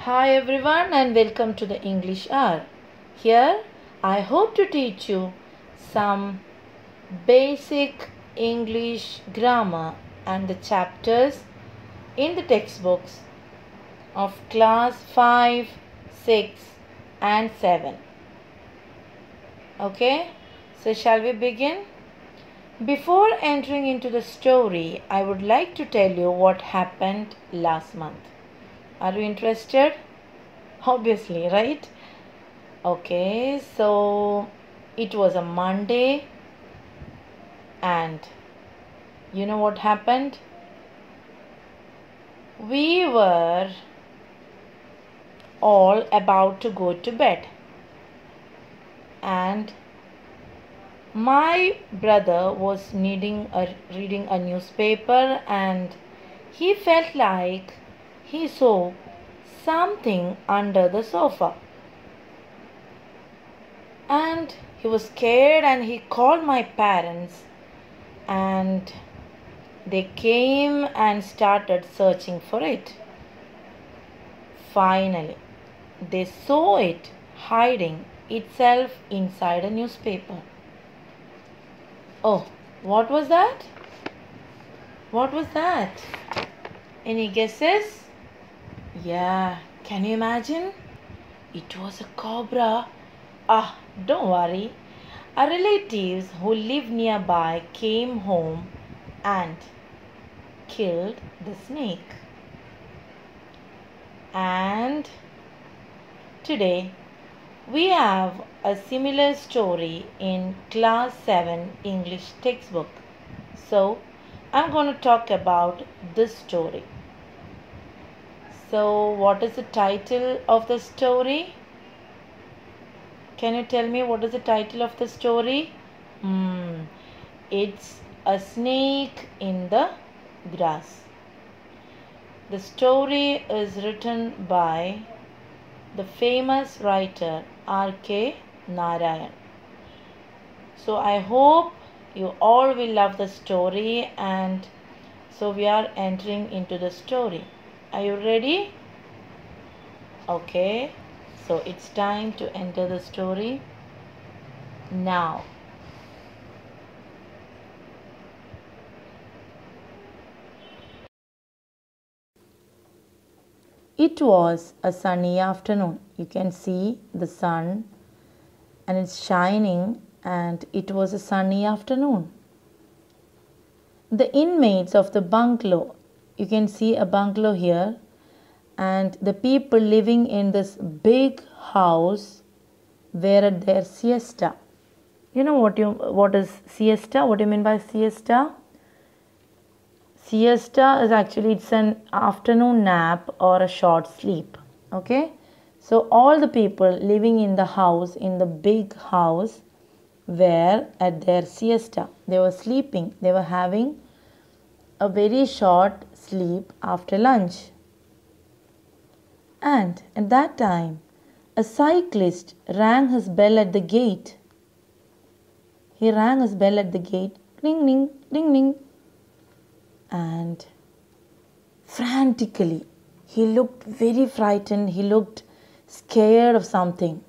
Hi everyone and welcome to the English Hour. Here I hope to teach you some basic English grammar and the chapters in the textbooks of class 5, 6 and 7. Okay, so shall we begin? Before entering into the story, I would like to tell you what happened last month. Are you interested? Obviously, right? Okay, so it was a Monday, and you know what happened? We were all about to go to bed, and my brother was reading a newspaper, and he felt like he saw something under the sofa. And he was scared and he called my parents, and they came and started searching for it. Finally, they saw it hiding itself inside a newspaper. Oh, what was that? What was that? Any guesses? Yeah, can you imagine? It was a cobra. Ah, don't worry. Our relatives who live nearby came home and killed the snake. And today we have a similar story in class 7 English textbook. So I'm going to talk about this story. So what is the title of the story? Can you tell me what is the title of the story? It's a snake in the grass. The story is written by the famous writer R.K. Narayan. So I hope you all will love the story, and so we are entering into the story. Are you ready? Okay, so it's time to enter the story now. It was a sunny afternoon. You can see the sun and it's shining, and it was a sunny afternoon. The inmates of the bungalow, you can see a bungalow here, and the people living in this big house were at their siesta. You know what is siesta? What do you mean by siesta? Siesta is actually it's an afternoon nap or a short sleep. Okay, so all the people living in the house, in the big house, were at their siesta. They were sleeping. They were having a very short sleep after lunch. And at that time, a cyclist rang his bell at the gate. He rang his bell at the gate. Ding, ding, ding, ding. And frantically, he looked very frightened. He looked scared of something.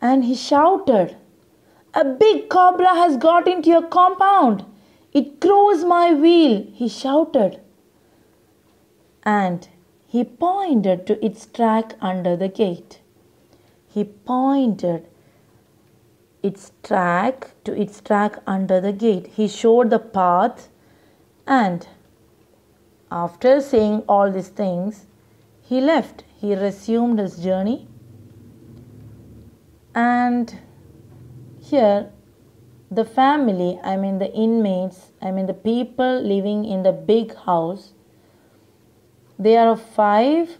And he shouted, "A big cobra has got into your compound. It crows my wheel," he shouted. And he pointed to its track under the gate. He pointed its track to its track under the gate. He showed the path, and after saying all these things, he left. He resumed his journey. And here, the family, the inmates, the people living in the big house, they are of 5.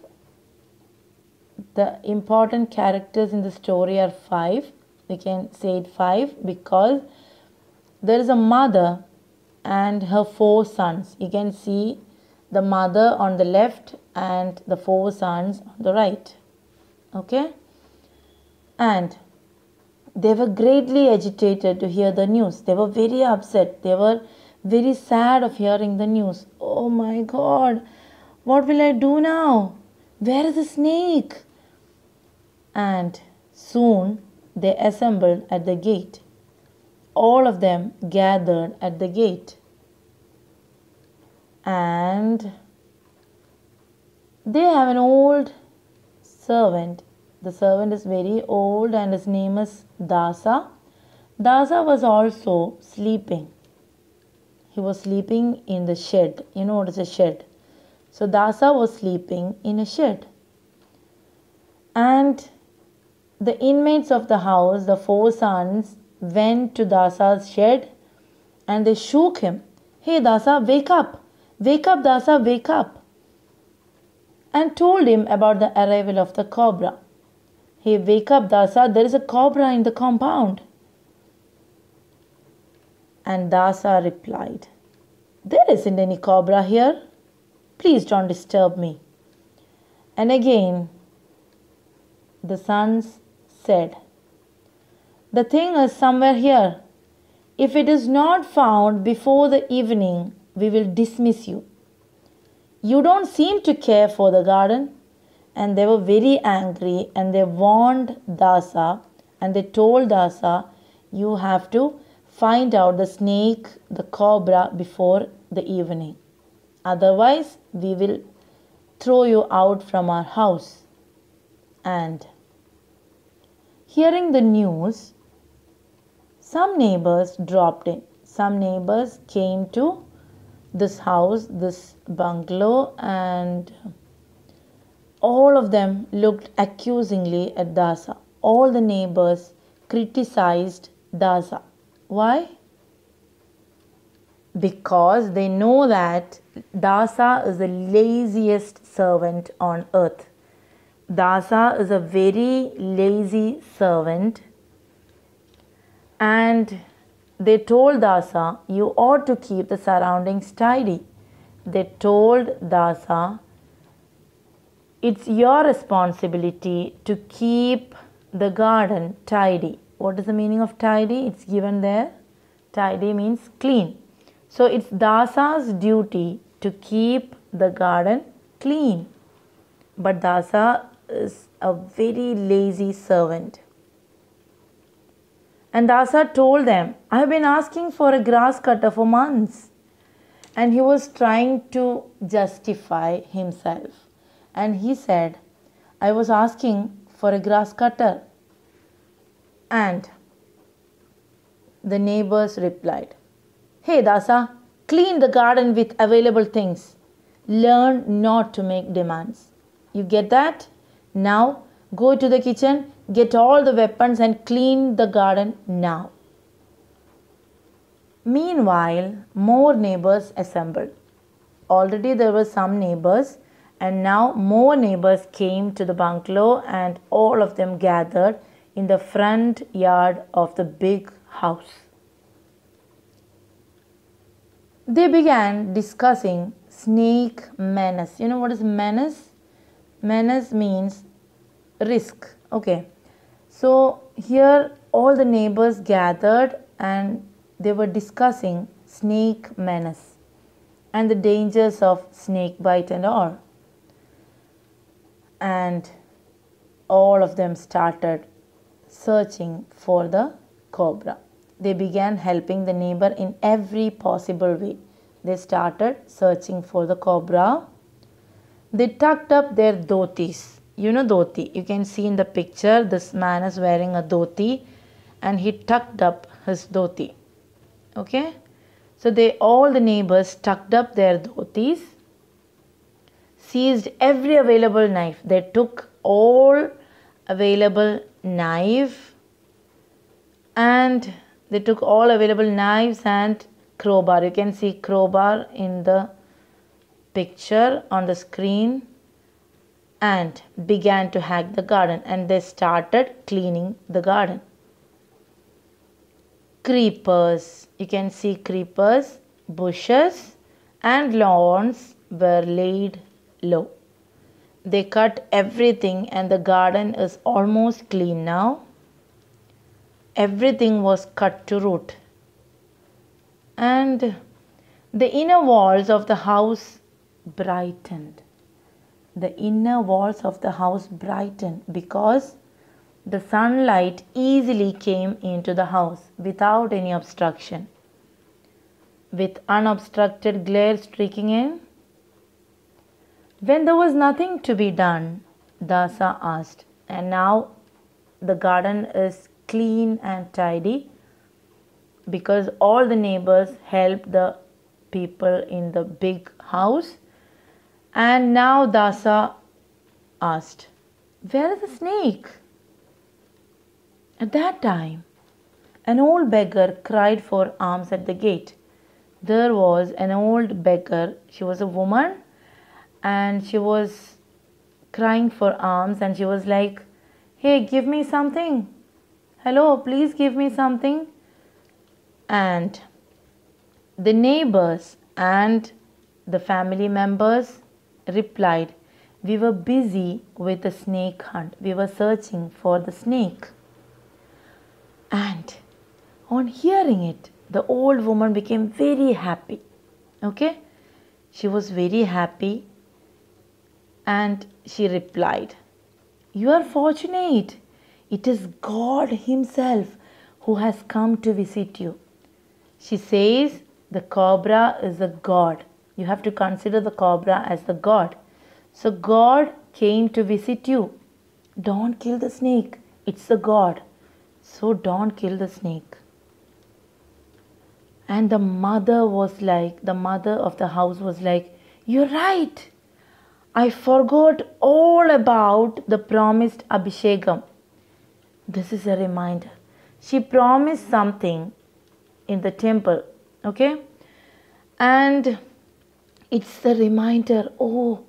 The important characters in the story are 5. We can say it 5 because there is a mother and her 4 sons. You can see the mother on the left and the 4 sons on the right. Okay? And they were greatly agitated to hear the news. They were very upset. They were very sad of hearing the news. Oh my God, what will I do now? Where is the snake? And soon they assembled at the gate. All of them gathered at the gate. And they have an old servant. The servant is very old and his name is Dasa. Dasa was also sleeping. He was sleeping in the shed. You know what is a shed? So Dasa was sleeping in a shed. And the inmates of the house, the four sons, went to Dasa's shed and they shook him. Hey Dasa, wake up! Wake up, Dasa, wake up! And told him about the arrival of the cobra. Hey, wake up, Dasa, there is a cobra in the compound. And Dasa replied, there isn't any cobra here. Please don't disturb me. And again, the sons said, the thing is somewhere here. If it is not found before the evening, we will dismiss you. You don't seem to care for the garden. And they were very angry and they warned Dasa and they told Dasa, you have to find out the snake, the cobra before the evening. Otherwise, we will throw you out from our house. And hearing the news, some neighbors dropped in. Some neighbors came to this house, this bungalow, and all of them looked accusingly at Dasa. All the neighbors criticized Dasa. Why? Because they know that Dasa is the laziest servant on earth. Dasa is a very lazy servant. And they told Dasa, you ought to keep the surroundings tidy. They told Dasa, it's your responsibility to keep the garden tidy. What is the meaning of tidy? It's given there. Tidy means clean. So it's Dasa's duty to keep the garden clean. But Dasa is a very lazy servant. And Dasa told them, I have been asking for a grass cutter for months. And he was trying to justify himself. And he said, I was asking for a grass cutter. And the neighbors replied, hey Dasa, clean the garden with available things. Learn not to make demands. You get that? Now go to the kitchen, get all the weapons and clean the garden now. Meanwhile, more neighbors assembled. Already there were some neighbors. And now more neighbors came to the bungalow and all of them gathered in the front yard of the big house. They began discussing snake menace. You know what is menace? Menace means risk. Okay. So here all the neighbors gathered and they were discussing snake menace and the dangers of snake bite and all. And all of them started searching for the cobra. They began helping the neighbor in every possible way. They started searching for the cobra. They tucked up their dhotis. You know dhoti. You can see in the picture this man is wearing a dhoti and he tucked up his dhoti. Okay. So all the neighbors tucked up their dhotis, seized every available knife. They took all available knife and they took all available knives and crowbar. You can see crowbar in the picture on the screen and began to hack the garden and they started cleaning the garden. Creepers. You can see creepers, bushes and lawns were laid low. They cut everything and the garden is almost clean now. Everything was cut to root. And the inner walls of the house brightened. the inner walls of the house brightened because the sunlight easily came into the house without any obstruction. With unobstructed glare streaking in. When there was nothing to be done, Dasa asked, and now the garden is clean and tidy because all the neighbors helped the people in the big house. And now Dasa asked, where is the snake? At that time, an old beggar cried for alms at the gate. There was an old beggar. She was a woman and she was crying for alms and she was like, hey, give me something. Hello, please give me something. And the neighbors and the family members replied, we were busy with the snake hunt. We were searching for the snake. And on hearing it, the old woman became very happy. Okay? She was very happy and she replied, you are fortunate. It is God Himself who has come to visit you. She says the cobra is a god. You have to consider the cobra as the god. So God came to visit you. Don't kill the snake. It's the god. So don't kill the snake. And the mother of the house was like, you're right. I forgot all about the promised Abhishekam. This is a reminder. She promised something in the temple. Okay? And it's a reminder, oh,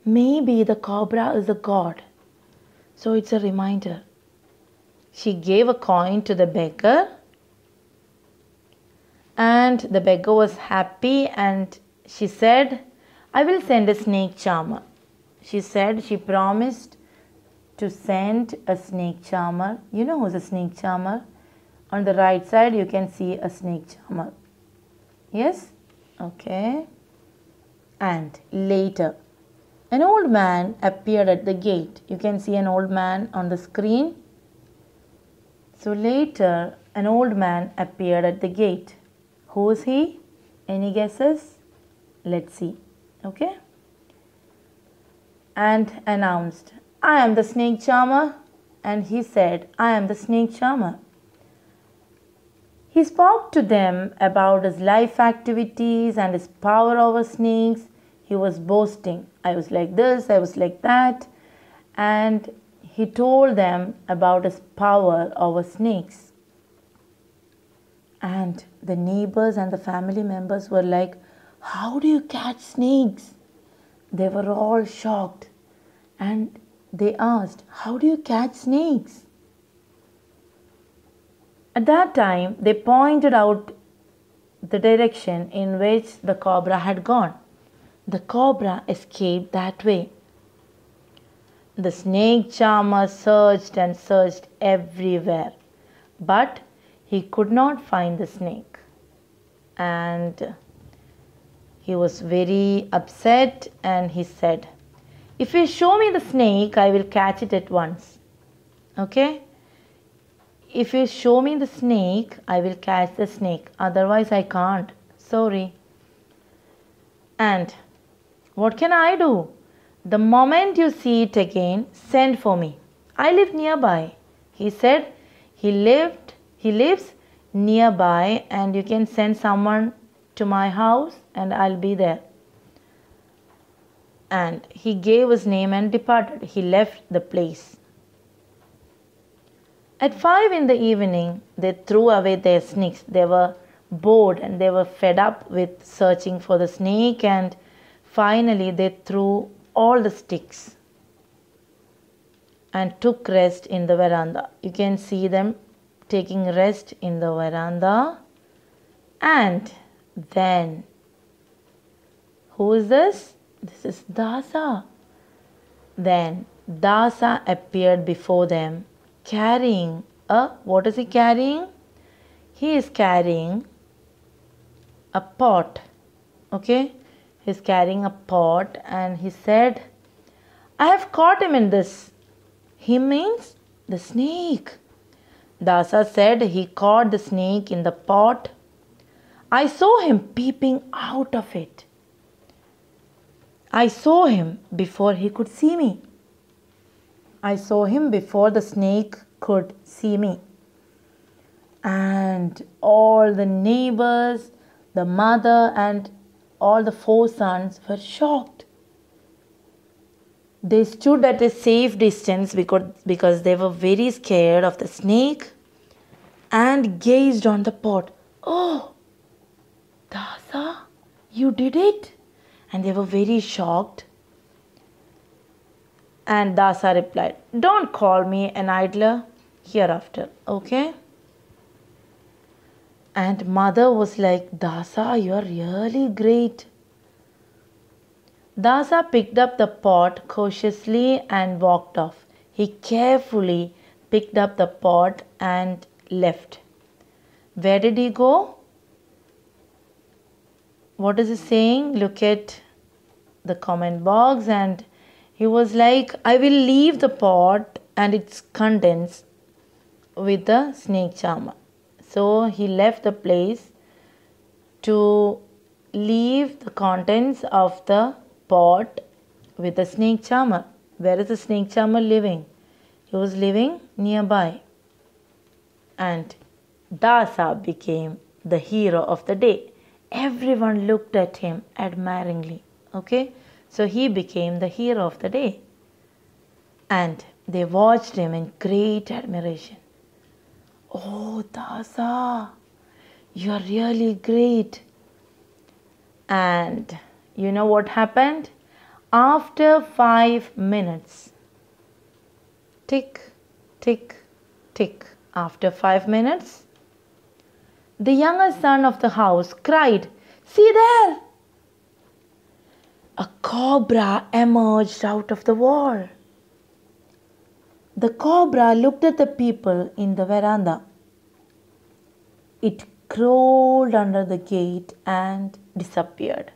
maybe the cobra is a god. So it's a reminder. She gave a coin to the beggar and the beggar was happy and she said, I will send a snake charmer. She said she promised to send a snake charmer. You know who's a snake charmer? On the right side you can see a snake charmer. Yes? Okay. And later, an old man appeared at the gate. You can see an old man on the screen. So later, an old man appeared at the gate. Who is he? Any guesses? Let's see. Okay? And announced, I am the snake charmer. And he said, I am the snake charmer. He spoke to them about his life activities and his power over snakes. He was boasting. I was like this, I was like that. And he told them about his power over snakes. And the neighbors and the family members were like, how do you catch snakes? They were all shocked. And they asked, how do you catch snakes? At that time, they pointed out the direction in which the cobra had gone. The cobra escaped that way. The snake charmer searched and searched everywhere, but he could not find the snake. And he was very upset and he said, if you show me the snake, I will catch it at once. Okay? If you show me the snake, I will catch the snake. Otherwise, I can't. Sorry. And what can I do? The moment you see it again, send for me. I live nearby. He said he lives nearby and you can send someone to my house and I'll be there. And he gave his name and departed. He left the place. At 5 in the evening, they threw away their snakes. They were bored and they were fed up with searching for the snake, and finally they threw all the sticks and took rest in the veranda. You can see them taking rest in the veranda. And then, who is this? This is Dasa. Then Dasa appeared before them carrying what is he carrying? He is carrying a pot. Okay? He is carrying a pot and he said, I have caught him in this. He means the snake. Dasa said he caught the snake in the pot. I saw him peeping out of it. I saw him before he could see me. I saw him before the snake could see me. And all the neighbors, the mother, and all the 4 sons were shocked. They stood at a safe distance because they were very scared of the snake and gazed on the pot. Oh, Dasa, you did it? And they were very shocked. And Dasa replied, don't call me an idler hereafter, okay? And mother was like, Dasa, you are really great. Dasa picked up the pot cautiously and walked off. He carefully picked up the pot and left. Where did he go? What is he saying? Look at the comment box. And he was like, I will leave the pot and its contents with the snake charmer. So he left the place to leave the contents of the pot with the snake charmer. Where is the snake charmer living? He was living nearby. And Dasa became the hero of the day. Everyone looked at him admiringly. Okay? So he became the hero of the day. And they watched him in great admiration. Oh, Dasa, you are really great. And you know what happened? After 5 minutes, tick, tick, tick. After 5 minutes, the younger son of the house cried, see there! A cobra emerged out of the wall. The cobra looked at the people in the veranda. It crawled under the gate and disappeared.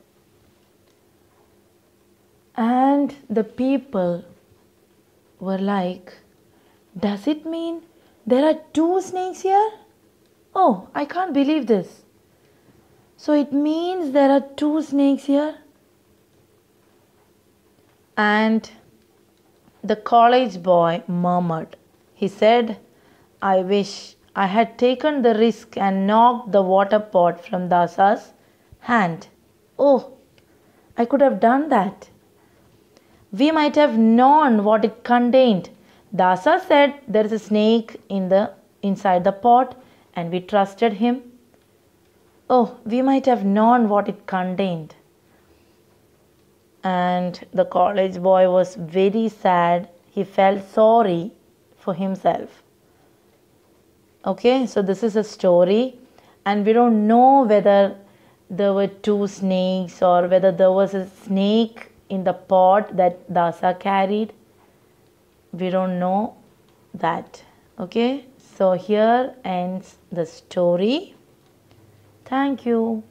And the people were like, does it mean there are 2 snakes here? Oh, I can't believe this. So it means there are 2 snakes here? And the college boy murmured. He said, I wish I had taken the risk and knocked the water pot from Dasa's hand. Oh, I could have done that. We might have known what it contained. Dasa said there is a snake inside the pot and we trusted him. Oh, we might have known what it contained. And the college boy was very sad. He felt sorry for himself. Okay, so this is a story and we don't know whether there were 2 snakes or whether there was a snake in the pot that Dasa carried. We don't know that. Okay, so here ends the story. Thank you.